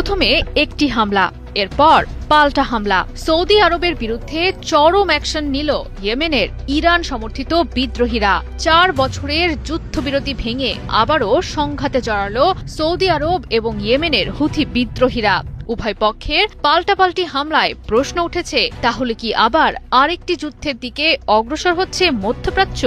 প্রথমে একটি হামলা, এরপর পাল্টা হামলা। সৌদি আরবের বিরুদ্ধে চরম অ্যাকশন নিল ইয়েমেনের ইরান সমর্থিত বিদ্রোহীরা। ৪ বছরের যুদ্ধবিরতি ভেঙে আবারও সংঘাতে জড়ালো সৌদি আরব এবং ইয়েমেনের হুথি বিদ্রোহীরা। উভয় পক্ষের পাল্টাপাল্টি হামলায় প্রশ্ন উঠেছে, তাহলে কি আবার আরেকটি যুদ্ধের দিকে অগ্রসর হচ্ছে মধ্যপ্রাচ্য?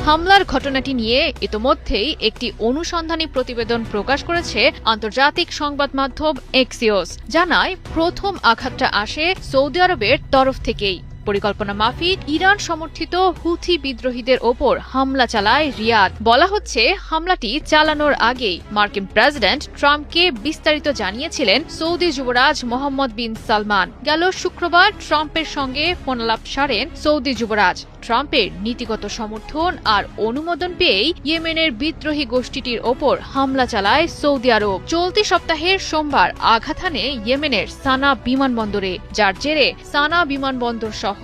হামলার ঘটনাটি নিয়ে ইতোমধ্যেই একটি অনুসন্ধানী প্রতিবেদন প্রকাশ করেছে আন্তর্জাতিক সংবাদ মাধ্যম এক্সিওস। জানায়, প্রথম আঘাতটা আসে সৌদি আরবের তরফ থেকেই। পরিকল্পনা মাফিক ইরান সমর্থিত হুথি বিদ্রোহীদের ওপর হামলা চালায় রিয়াদ। বলা হচ্ছে, হামলাটি চালানোর আগেই মার্কিন প্রেসিডেন্ট ট্রাম্পকে বিস্তারিত জানিয়েছিলেন সৌদি যুবরাজ মোহাম্মদ বিন সালমান। গেল শুক্রবার ট্রাম্পের সঙ্গে ফোনালাপ সারেন সৌদি যুবরাজ। ট্রাম্পের নীতিগত সমর্থন আর অনুমোদন পেয়েই ইয়েমেনের বিদ্রোহী গোষ্ঠীটির ওপর হামলা চালায় সৌদি আরব। চলতি সপ্তাহের সোমবার আঘাত হানে ইয়েমেনের সানা বিমানবন্দরে, যার জেরে সানা বিমানবন্দর সহ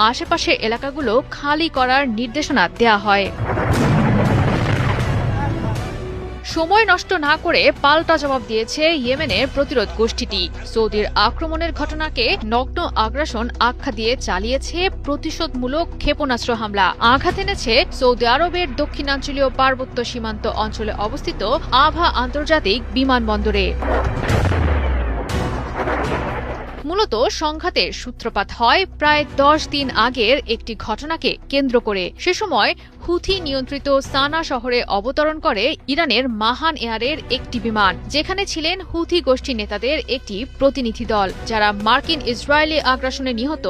আশেপাশের এলাকাগুলো খালি করার নির্দেশনা দেয়া হয়। সময় নষ্ট না করে পাল্টা জবাব দিয়েছে ইয়েমেনের প্রতিরোধ গোষ্ঠীটি। সৌদির আক্রমণের ঘটনাকে নগ্ন আগ্রাসন আখ্যা দিয়ে চালিয়েছে প্রতিশোধমূলক ক্ষেপণাস্ত্র হামলা। আঘাত এনেছে সৌদি আরবের দক্ষিণাঞ্চলীয় পার্বত্য সীমান্ত অঞ্চলে অবস্থিত আভা আন্তর্জাতিক বিমানবন্দরে। মূলত সংঘাতের সূত্রপাত হয় প্রায় 10 দিন আগের একটি ঘটনাকে কেন্দ্র করে। সে সময় হুথি নিয়ন্ত্রিত সানা শহরে অবতরণ করে ইরানের মাহান এয়ারের একটি বিমান, যেখানে ছিলেন হুথি গোষ্ঠী নেতাদের একটি প্রতিনিধি দল, যারা মার্কিন ইসরায়েলি আগ্রাসনে নিহত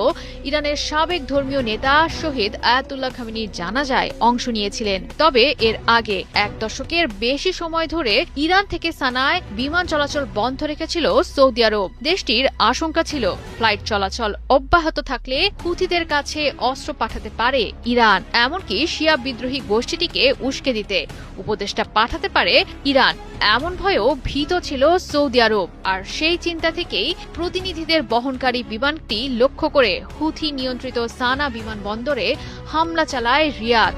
ইরানের সাবেক ধর্মীয় নেতা শহীদ আয়াতুল্লাহ খামেনির জানাজায় অংশ নিয়েছিলেন। তবে এর আগে 1 দশকের বেশি সময় ধরে ইরান থেকে সানায় বিমান চলাচল বন্ধ রেখেছিল সৌদি আরব। দেশটির আশঙ্কা ছিল, ফ্লাইট চলাচল অব্যাহত থাকলে হুথিদের কাছে অস্ত্র পাঠাতে পারে ইরান, এমনকি শিয়া বিদ্রোহী গোষ্ঠীটিকে উস্কে দিতে উপদেষ্টা পাঠাতে পারে ইরান। এমন ভয়েও ভীত ছিল সৌদি আরব। আর সেই চিন্তা থেকেই প্রতিনিধিদের বহনকারী বিমানটি লক্ষ্য করে হুথি নিয়ন্ত্রিত সানা বিমানবন্দরে হামলা চালায় রিয়াদ।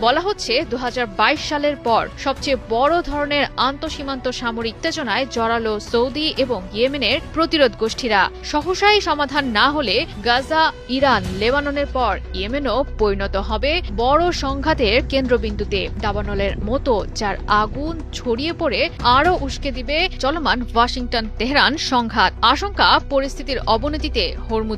বলা হচ্ছে, 2022 সালের পর সবচেয়ে বড় ধরনের আন্তঃসীমান্ত সামরিক উত্তেজনায় জড়ালো সৌদি এবং ইয়েমেনের প্রতিরোধ গোষ্ঠীরা। সহসাই সমাধান না হলে গাজা, ইরান, লেবাননের পর ইয়েমেনও পরিণত হবে বড় সংঘাতের কেন্দ্রবিন্দুতে, দাবানলের মতো, যার আগুন ছড়িয়ে পড়ে আরও উস্কে দিবে চলমান ওয়াশিংটন তেহরান সংঘাত। আশঙ্কা, পরিস্থিতির অবনতিতে হরমুজ